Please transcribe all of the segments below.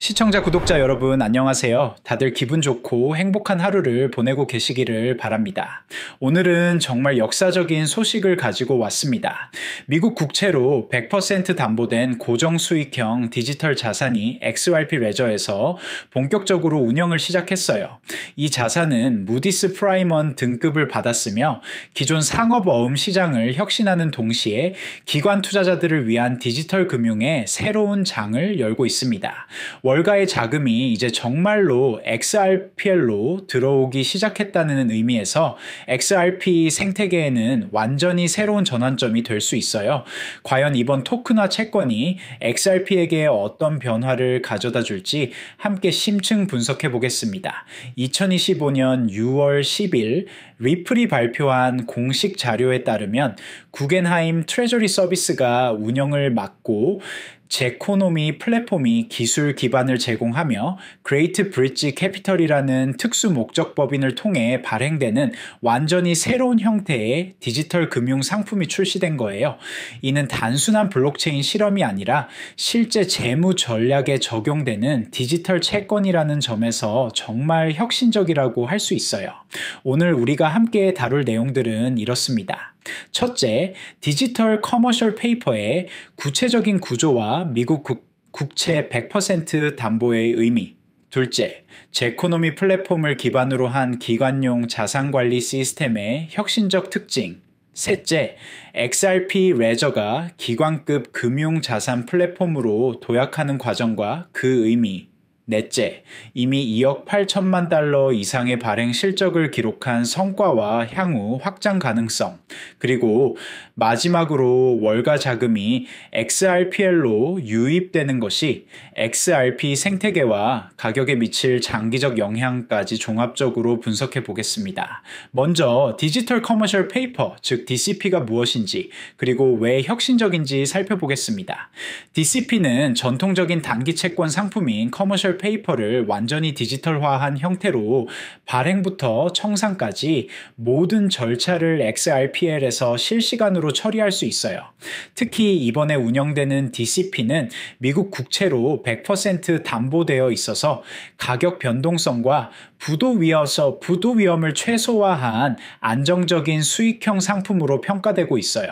시청자, 구독자 여러분 안녕하세요. 다들 기분 좋고 행복한 하루를 보내고 계시기를 바랍니다. 오늘은 정말 역사적인 소식을 가지고 왔습니다. 미국 국채로 100% 담보된 고정수익형 디지털 자산이 XRP 레저에서 본격적으로 운영을 시작했어요. 이 자산은 무디스 프라임1 등급을 받았으며 기존 상업어음 시장을 혁신하는 동시에 기관 투자자들을 위한 디지털 금융의 새로운 장을 열고 있습니다. 월가의 자금이 이제 정말로 XRPL로 들어오기 시작했다는 의미에서 XRP 생태계에는 완전히 새로운 전환점이 될 수 있어요. 과연 이번 토큰화 채권이 XRP에게 어떤 변화를 가져다 줄지 함께 심층 분석해 보겠습니다. 2025년 6월 10일 리플이 발표한 공식 자료에 따르면 구겐하임 트레저리 서비스가 운영을 맡고 제코노미 플랫폼이 기술 기반을 제공하며 그레이트 브릿지 캐피털이라는 특수 목적 법인을 통해 발행되는 완전히 새로운 형태의 디지털 금융 상품이 출시된 거예요. 이는 단순한 블록체인 실험이 아니라 실제 재무 전략에 적용되는 디지털 채권이라는 점에서 정말 혁신적이라고 할 수 있어요. 오늘 우리가 함께 다룰 내용들은 이렇습니다. 첫째, 디지털 커머셜 페이퍼의 구체적인 구조와 미국 국채 100% 담보의 의미. 둘째, 제코노미 플랫폼을 기반으로 한 기관용 자산관리 시스템의 혁신적 특징. 셋째, XRP 레저가 기관급 금융자산 플랫폼으로 도약하는 과정과 그 의미. 넷째, 이미 2억 8천만 달러 이상의 발행 실적을 기록한 성과와 향후 확장 가능성. 그리고 마지막으로 월가 자금이 XRPL로 유입되는 것이 XRP 생태계와 가격에 미칠 장기적 영향까지 종합적으로 분석해 보겠습니다. 먼저 디지털 커머셜 페이퍼, 즉 DCP가 무엇인지, 그리고 왜 혁신적인지 살펴보겠습니다. DCP는 전통적인 단기 채권 상품인 커머셜 페이퍼를 완전히 디지털화한 형태로 발행부터 청산까지 모든 절차를 XRPL에서 실시간으로 처리할 수 있어요. 특히 이번에 운영되는 DCP는 미국 국채로 100% 담보되어 있어서 가격 변동성과 부도 위험을 최소화한 안정적인 수익형 상품으로 평가되고 있어요.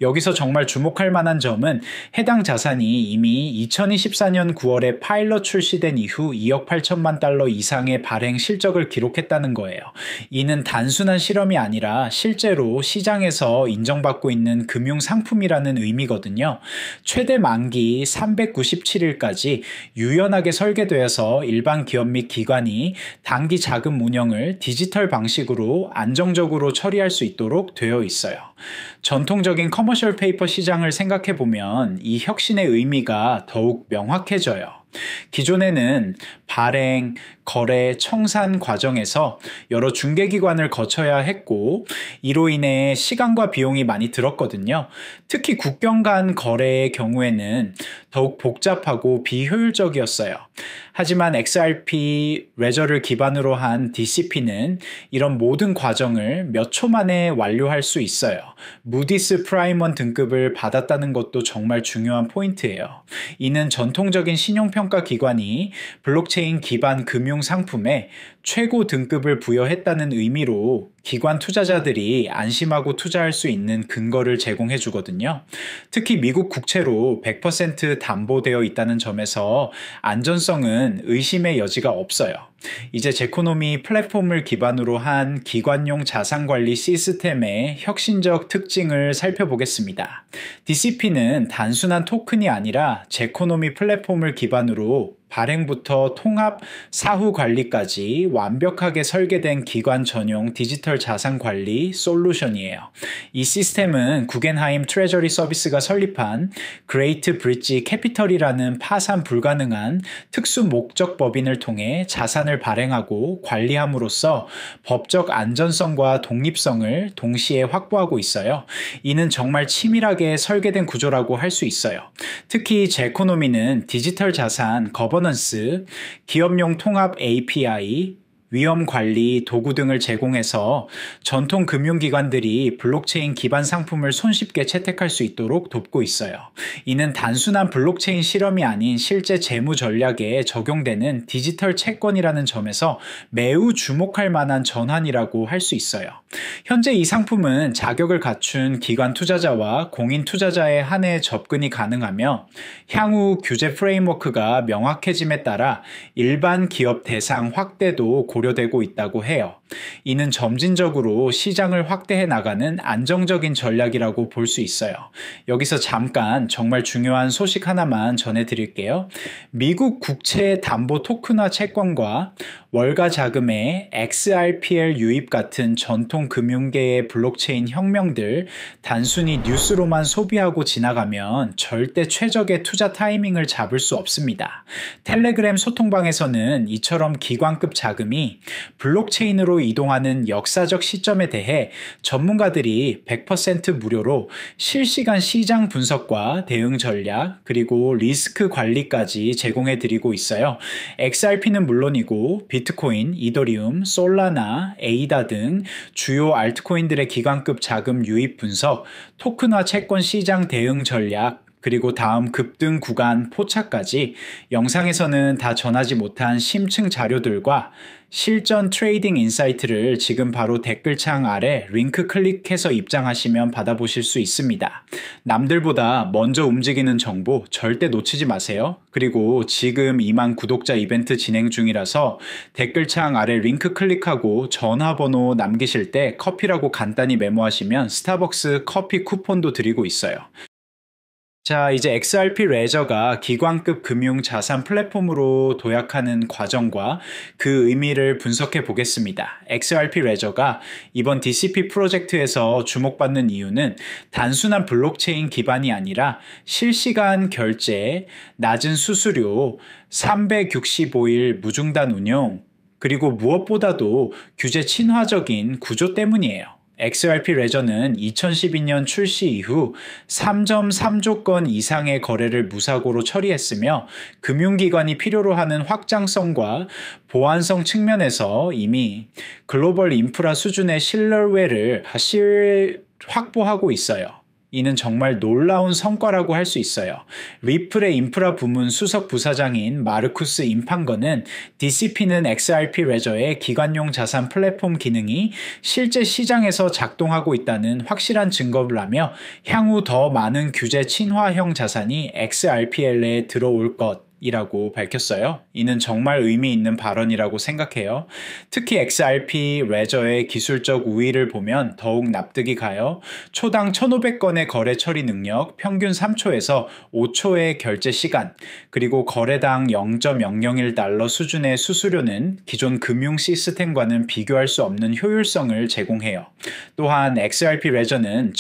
여기서 정말 주목할 만한 점은 해당 자산이 이미 2024년 9월에 파일럿 출시된 이후 2억 8천만 달러 이상의 발행 실적을 기록했다는 거예요. 이는 단순한 실험이 아니라 실제로 시장에서 인정받고 있는 금융 상품이라는 의미거든요. 최대 만기 397일까지 유연하게 설계되어서 일반 기업 및 기관이 단기 자금 운영을 디지털 방식으로 안정적으로 처리할 수 있도록 되어 있어요. 전통적인 커머셜 페이퍼 시장을 생각해 보면 이 혁신의 의미가 더욱 명확해져요. 기존에는 발행, 거래, 청산 과정에서 여러 중개기관을 거쳐야 했고 이로 인해 시간과 비용이 많이 들었거든요. 특히 국경 간 거래의 경우에는 더욱 복잡하고 비효율적이었어요. 하지만 XRP 레저를 기반으로 한 DCP는 이런 모든 과정을 몇 초 만에 완료할 수 있어요. 무디스 프라임1 등급을 받았다는 것도 정말 중요한 포인트예요. 이는 전통적인 신용평가 기관이 블록체인 기반 금융 상품에 최고 등급을 부여했다는 의미로 기관 투자자들이 안심하고 투자할 수 있는 근거를 제공해 주거든요. 특히 미국 국채로 100% 담보되어 있다는 점에서 안전성은 의심의 여지가 없어요. 이제 제코노미 플랫폼을 기반으로 한 기관용 자산관리 시스템의 혁신적 특징을 살펴보겠습니다. DCP는 단순한 토큰이 아니라 제코노미 플랫폼을 기반으로 발행부터 통합 사후 관리까지 완벽하게 설계된 기관 전용 디지털 자산 관리 솔루션이에요. 이 시스템은 구겐하임 트레저리 서비스가 설립한 그레이트 브릿지 캐피털이라는 파산 불가능한 특수 목적 법인을 통해 자산을 발행하고 관리함으로써 법적 안전성과 독립성을 동시에 확보하고 있어요. 이는 정말 치밀하게 설계된 구조라고 할 수 있어요. 특히 제코노미는 디지털 자산 거버넌스, 기업용 통합 API, 위험 관리, 도구 등을 제공해서 전통 금융기관들이 블록체인 기반 상품을 손쉽게 채택할 수 있도록 돕고 있어요. 이는 단순한 블록체인 실험이 아닌 실제 재무 전략에 적용되는 디지털 채권이라는 점에서 매우 주목할 만한 전환이라고 할 수 있어요. 현재 이 상품은 자격을 갖춘 기관 투자자와 공인 투자자에 한해 접근이 가능하며 향후 규제 프레임워크가 명확해짐에 따라 일반 기업 대상 확대도 고려되고 있다고 해요. 이는 점진적으로 시장을 확대해 나가는 안정적인 전략이라고 볼 수 있어요. 여기서 잠깐 정말 중요한 소식 하나만 전해드릴게요. 미국 국채 담보 토큰화 채권과 월가 자금의 XRPL 유입 같은 전통 금융계의 블록체인 혁명들 단순히 뉴스로만 소비하고 지나가면 절대 최적의 투자 타이밍을 잡을 수 없습니다. 텔레그램 소통방에서는 이처럼 기관급 자금이 블록체인으로 이동하는 역사적 시점에 대해 전문가들이 100% 무료로 실시간 시장 분석과 대응 전략 그리고 리스크 관리까지 제공해 드리고 있어요. XRP는 물론이고 비트코인, 이더리움, 솔라나, 에이다 등 주요 알트코인들의 기관급 자금 유입 분석, 토큰화 채권 시장 대응 전략, 그리고 다음 급등 구간 포착까지 영상에서는 다 전하지 못한 심층 자료들과 실전 트레이딩 인사이트를 지금 바로 댓글창 아래 링크 클릭해서 입장하시면 받아보실 수 있습니다. 남들보다 먼저 움직이는 정보 절대 놓치지 마세요. 그리고 지금 2만 구독자 이벤트 진행 중이라서 댓글창 아래 링크 클릭하고 전화번호 남기실 때 커피라고 간단히 메모하시면 스타벅스 커피 쿠폰도 드리고 있어요. 자, 이제 XRP 레저가 기관급 금융 자산 플랫폼으로 도약하는 과정과 그 의미를 분석해 보겠습니다. XRP 레저가 이번 DCP 프로젝트에서 주목받는 이유는 단순한 블록체인 기반이 아니라 실시간 결제, 낮은 수수료, 365일 무중단 운용, 그리고 무엇보다도 규제 친화적인 구조 때문이에요. XRP 레저는 2012년 출시 이후 3.3조 건 이상의 거래를 무사고로 처리했으며 금융기관이 필요로 하는 확장성과 보안성 측면에서 이미 글로벌 인프라 수준의 신뢰를 확보하고 있어요. 이는 정말 놀라운 성과라고 할 수 있어요. 리플의 인프라 부문 수석 부사장인 마르쿠스 임판거는 DCP는 XRP 레저의 기관용 자산 플랫폼 기능이 실제 시장에서 작동하고 있다는 확실한 증거라며 향후 더 많은 규제 친화형 자산이 XRPL에 들어올 것이라고 밝혔어요. 이는 정말 의미 있는 발언이라고 생각해요. 특히 XRP 레저의 기술적 우위를 보면 더욱 납득이 가요. 초당 1,500건의 거래 처리 능력, 평균 3초에서 5초의 결제 시간, 그리고 거래당 0.001달러 수준의 수수료는 기존 금융 시스템과는 비교할 수 없는 효율성을 제공해요. 또한 XRP 레저는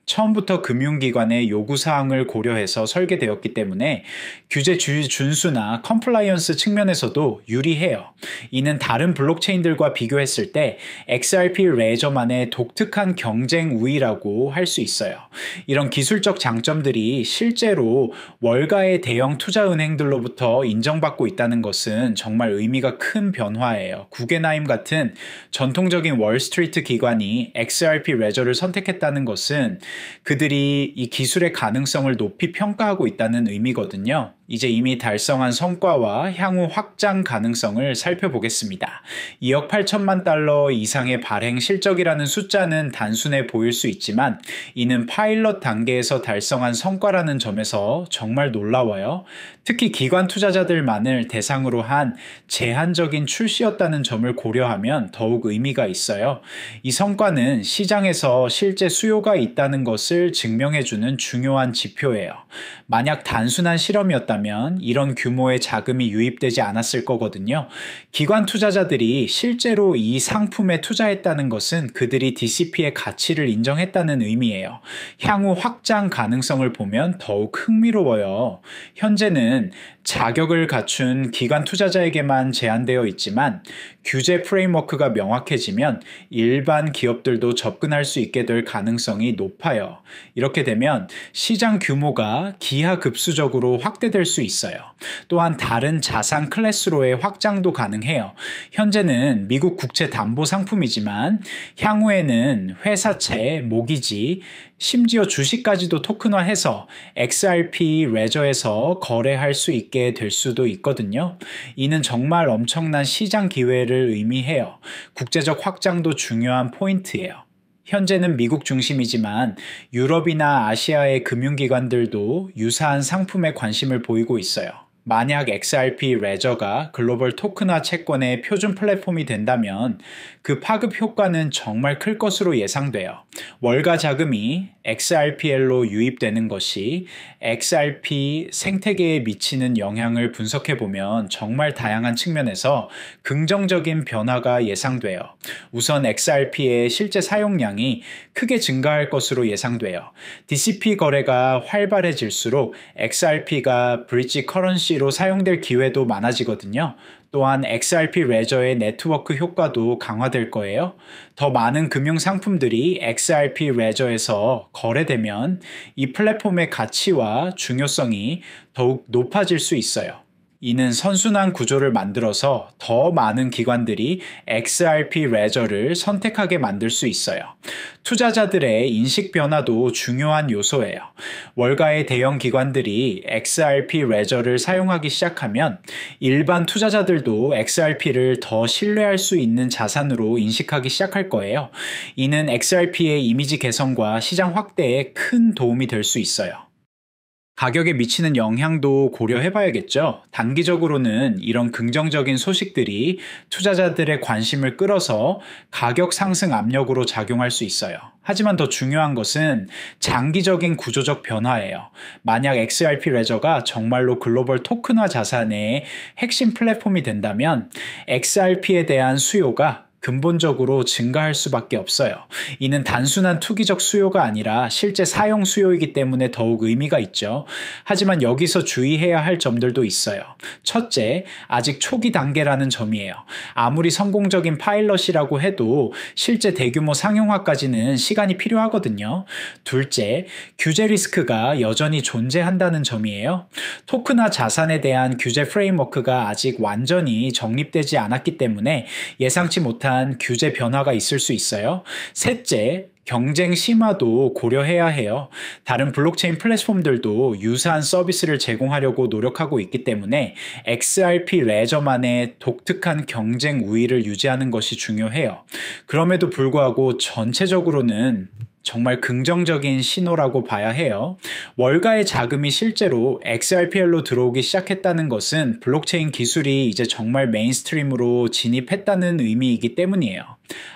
처음부터 금융기관의 요구사항을 고려해서 설계되었기 때문에 규제 준수나 컴플라이언스 측면에서도 유리해요. 이는 다른 블록체인들과 비교했을 때 XRP 레저만의 독특한 경쟁 우위라고 할 수 있어요. 이런 기술적 장점들이 실제로 월가의 대형 투자은행들로부터 인정받고 있다는 것은 정말 의미가 큰 변화예요. 구겐하임 같은 전통적인 월스트리트 기관이 XRP 레저를 선택했다는 것은 그들이 이 기술의 가능성을 높이 평가하고 있다는 의미거든요. 이제 이미 달성한 성과와 향후 확장 가능성을 살펴보겠습니다. 2억 8천만 달러 이상의 발행 실적이라는 숫자는 단순해 보일 수 있지만 이는 파일럿 단계에서 달성한 성과라는 점에서 정말 놀라워요. 특히 기관 투자자들만을 대상으로 한 제한적인 출시였다는 점을 고려하면 더욱 의미가 있어요. 이 성과는 시장에서 실제 수요가 있다는 것을 증명해주는 중요한 지표예요. 만약 단순한 실험이었다면 이런 규모의 자금이 유입되지 않았을 거거든요. 기관 투자자들이 실제로 이 상품에 투자했다는 것은 그들이 DCP의 가치를 인정했다는 의미예요. 향후 확장 가능성을 보면 더욱 흥미로워요. 현재는 자격을 갖춘 기관 투자자에게만 제한되어 있지만 규제 프레임워크가 명확해지면 일반 기업들도 접근할 수 있게 될 가능성이 높아요. 이렇게 되면 시장 규모가 기하급수적으로 확대될 확장될 수 있어요. 또한 다른 자산 클래스로의 확장도 가능해요. 현재는 미국 국채 담보 상품이지만 향후에는 회사채, 모기지, 심지어 주식까지도 토큰화해서 XRP 레저에서 거래할 수 있게 될 수도 있거든요. 이는 정말 엄청난 시장 기회를 의미해요. 국제적 확장도 중요한 포인트예요. 현재는 미국 중심이지만 유럽이나 아시아의 금융기관들도 유사한 상품에 관심을 보이고 있어요. 만약 XRP 레저가 글로벌 토큰화 채권의 표준 플랫폼이 된다면 그 파급 효과는 정말 클 것으로 예상돼요. 월가 자금이 XRPL로 유입되는 것이 XRP 생태계에 미치는 영향을 분석해보면 정말 다양한 측면에서 긍정적인 변화가 예상돼요. 우선 XRP의 실제 사용량이 크게 증가할 것으로 예상돼요. DCP 거래가 활발해질수록 XRP가 브릿지 커런시로 사용될 기회도 많아지거든요. 또한 XRP 레저의 네트워크 효과도 강화될 거예요. 더 많은 금융 상품들이 XRP 레저에서 거래되면 이 플랫폼의 가치와 중요성이 더욱 높아질 수 있어요. 이는 선순환 구조를 만들어서 더 많은 기관들이 XRP 레저를 선택하게 만들 수 있어요. 투자자들의 인식 변화도 중요한 요소예요. 월가의 대형 기관들이 XRP 레저를 사용하기 시작하면 일반 투자자들도 XRP를 더 신뢰할 수 있는 자산으로 인식하기 시작할 거예요. 이는 XRP의 이미지 개선과 시장 확대에 큰 도움이 될 수 있어요. 가격에 미치는 영향도 고려해봐야겠죠. 단기적으로는 이런 긍정적인 소식들이 투자자들의 관심을 끌어서 가격 상승 압력으로 작용할 수 있어요. 하지만 더 중요한 것은 장기적인 구조적 변화예요. 만약 XRP 레저가 정말로 글로벌 토큰화 자산의 핵심 플랫폼이 된다면 XRP에 대한 수요가 근본적으로 증가할 수밖에 없어요. 이는 단순한 투기적 수요가 아니라 실제 사용 수요이기 때문에 더욱 의미가 있죠. 하지만 여기서 주의해야 할 점들도 있어요. 첫째, 아직 초기 단계라는 점이에요. 아무리 성공적인 파일럿이라고 해도 실제 대규모 상용화까지는 시간이 필요하거든요. 둘째, 규제 리스크가 여전히 존재한다는 점이에요. 토큰화 자산에 대한 규제 프레임워크가 아직 완전히 정립되지 않았기 때문에 예상치 못한 규제 변화가 있을 수 있어요. 셋째, 경쟁 심화도 고려해야 해요. 다른 블록체인 플랫폼들도 유사한 서비스를 제공하려고 노력하고 있기 때문에 XRP 레저만의 독특한 경쟁 우위를 유지하는 것이 중요해요. 그럼에도 불구하고 전체적으로는 정말 긍정적인 신호라고 봐야 해요. 월가의 자금이 실제로 XRPL로 들어오기 시작했다는 것은 블록체인 기술이 이제 정말 메인스트림으로 진입했다는 의미이기 때문이에요.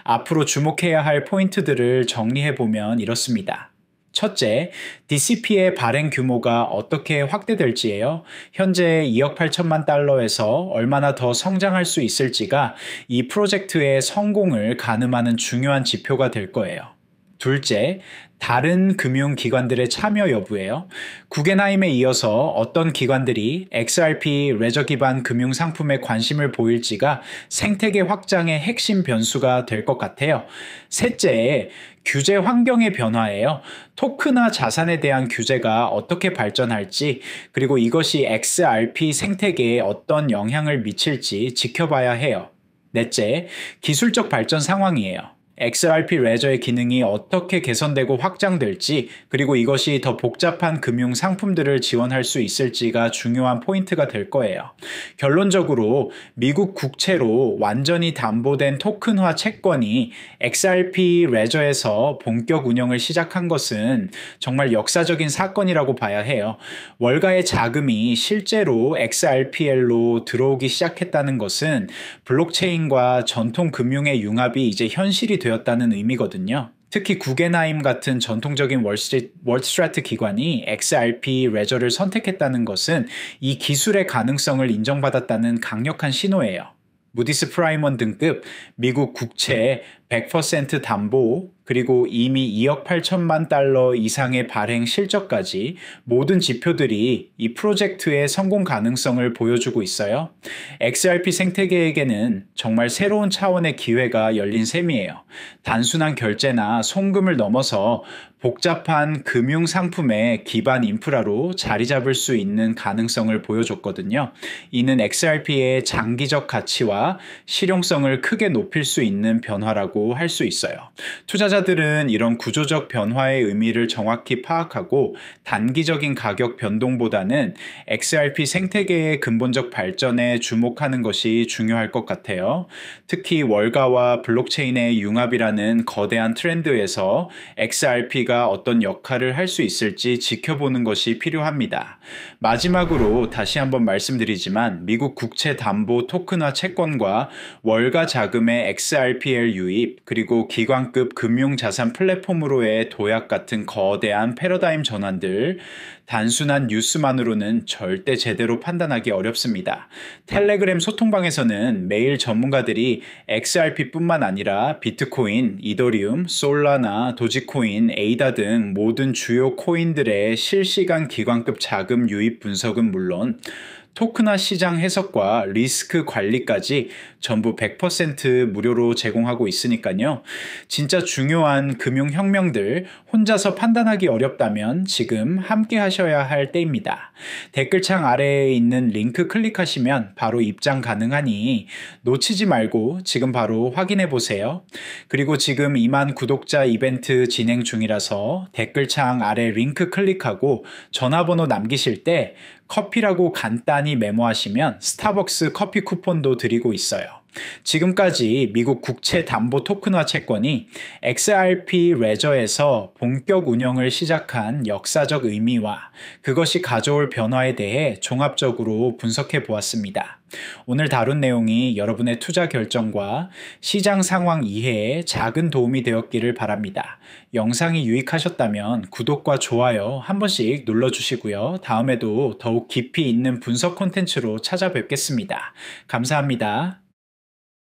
앞으로 주목해야 할 포인트들을 정리해보면 이렇습니다. 첫째, DCP의 발행 규모가 어떻게 확대될지예요. 현재 2억 8천만 달러에서 얼마나 더 성장할 수 있을지가 이 프로젝트의 성공을 가늠하는 중요한 지표가 될 거예요. 둘째, 다른 금융기관들의 참여 여부예요. 구겐하임에 이어서 어떤 기관들이 XRP 레저 기반 금융 상품에 관심을 보일지가 생태계 확장의 핵심 변수가 될 것 같아요. 셋째, 규제 환경의 변화예요. 토큰화 자산에 대한 규제가 어떻게 발전할지, 그리고 이것이 XRP 생태계에 어떤 영향을 미칠지 지켜봐야 해요. 넷째, 기술적 발전 상황이에요. XRP 레저의 기능이 어떻게 개선되고 확장될지, 그리고 이것이 더 복잡한 금융 상품들을 지원할 수 있을지가 중요한 포인트가 될 거예요. 결론적으로 미국 국채로 완전히 담보된 토큰화 채권이 XRP 레저에서 본격 운영을 시작한 것은 정말 역사적인 사건이라고 봐야 해요. 월가의 자금이 실제로 XRPL로 들어오기 시작했다는 것은 블록체인과 전통 금융의 융합이 이제 현실이 되었다는 의미거든요. 특히 구겐하임 같은 전통적인 월스트리트 기관이 XRP 레저를 선택했다는 것은 이 기술의 가능성을 인정받았다는 강력한 신호예요. 무디스 프라임1 등급 미국 국채 100% 담보, 그리고 이미 2억 8천만 달러 이상의 발행 실적까지 모든 지표들이 이 프로젝트의 성공 가능성을 보여주고 있어요. XRP 생태계에게는 정말 새로운 차원의 기회가 열린 셈이에요. 단순한 결제나 송금을 넘어서 복잡한 금융 상품의 기반 인프라로 자리 잡을 수 있는 가능성을 보여줬거든요. 이는 XRP의 장기적 가치와 실용성을 크게 높일 수 있는 변화라고 할 수 있어요. 투자자들은 이런 구조적 변화의 의미를 정확히 파악하고 단기적인 가격 변동보다는 XRP 생태계의 근본적 발전에 주목하는 것이 중요할 것 같아요. 특히 월가와 블록체인의 융합이라는 거대한 트렌드에서 XRP가 어떤 역할을 할 수 있을지 지켜보는 것이 필요합니다. 마지막으로 다시 한번 말씀드리지만 미국 국채 담보 토큰화 채권과 월가 자금의 XRPL 유입, 그리고 기관급 금융자산 플랫폼으로의 도약 같은 거대한 패러다임 전환들, 단순한 뉴스만으로는 절대 제대로 판단하기 어렵습니다. 텔레그램 소통방에서는 매일 전문가들이 XRP뿐만 아니라 비트코인, 이더리움, 솔라나, 도지코인, 에이다 등 모든 주요 코인들의 실시간 기관급 자금 유입 분석은 물론 토큰화 시장 해석과 리스크 관리까지 전부 100% 무료로 제공하고 있으니까요. 진짜 중요한 금융혁명들 혼자서 판단하기 어렵다면 지금 함께 하셔야 할 때입니다. 댓글창 아래에 있는 링크 클릭하시면 바로 입장 가능하니 놓치지 말고 지금 바로 확인해 보세요. 그리고 지금 2만 구독자 이벤트 진행 중이라서 댓글창 아래 링크 클릭하고 전화번호 남기실 때 커피라고 간단히 메모하시면 스타벅스 커피 쿠폰도 드리고 있어요. 지금까지 미국 국채 담보 토큰화 채권이 XRP 레저에서 본격 운영을 시작한 역사적 의미와 그것이 가져올 변화에 대해 종합적으로 분석해 보았습니다. 오늘 다룬 내용이 여러분의 투자 결정과 시장 상황 이해에 작은 도움이 되었기를 바랍니다. 영상이 유익하셨다면 구독과 좋아요 한 번씩 눌러주시고요. 다음에도 더욱 깊이 있는 분석 콘텐츠로 찾아뵙겠습니다. 감사합니다.